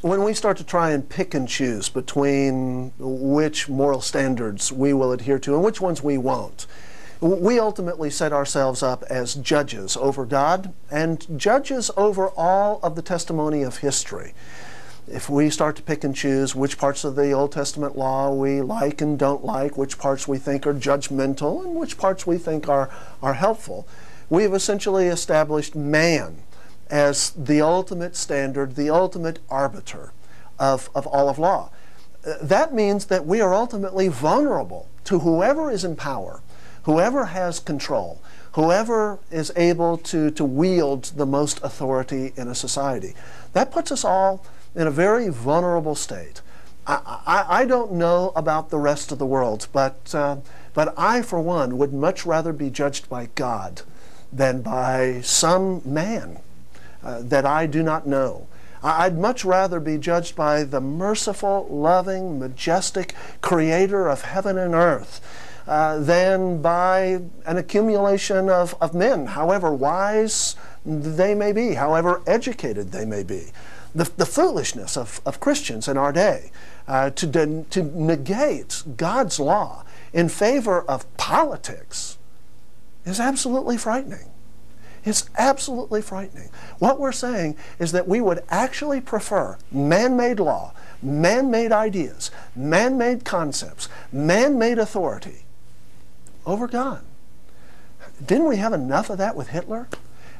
When we start to try and pick and choose between which moral standards we will adhere to and which ones we won't, we ultimately set ourselves up as judges over God and judges over all of the testimony of history. If we start to pick and choose which parts of the Old Testament law we like and don't like, which parts we think are judgmental and which parts we think are helpful, we have essentially established man as the ultimate standard, the ultimate arbiter of all of law. That means that we are ultimately vulnerable to whoever is in power, whoever has control, whoever is able to wield the most authority in a society. That puts us all in a very vulnerable state. I don't know about the rest of the world, but I, for one, would much rather be judged by God than by some man that I do not know. I'd much rather be judged by the merciful, loving, majestic creator of heaven and earth than by an accumulation of men, however wise they may be, however educated they may be. The foolishness of Christians in our day to negate God's law in favor of politics is absolutely frightening. It's absolutely frightening. What we're saying is that we would actually prefer man-made law, man-made ideas, man-made concepts, man-made authority over God. Didn't we have enough of that with Hitler?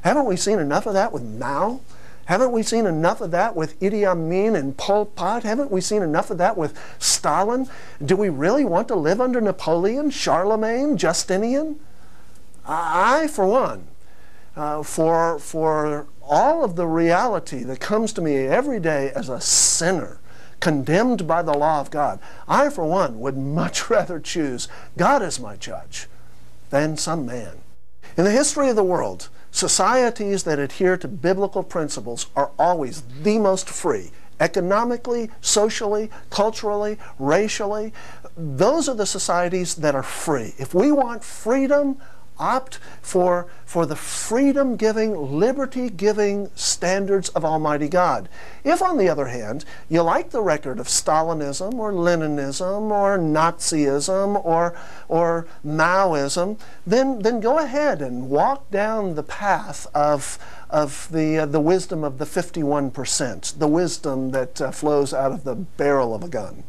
Haven't we seen enough of that with Mao? Haven't we seen enough of that with Idi Amin and Pol Pot? Haven't we seen enough of that with Stalin? Do we really want to live under Napoleon, Charlemagne, Justinian? I, for one, for all of the reality that comes to me every day as a sinner, condemned by the law of God, I, for one, would much rather choose God as my judge than some man. In the history of the world, societies that adhere to biblical principles are always the most free, economically, socially, culturally, racially. Those are the societies that are free. If we want freedom, opt for the freedom-giving, liberty-giving standards of Almighty God. If, on the other hand, you like the record of Stalinism or Leninism or Nazism or Maoism, then go ahead and walk down the path of the wisdom of the 51%, the wisdom that flows out of the barrel of a gun.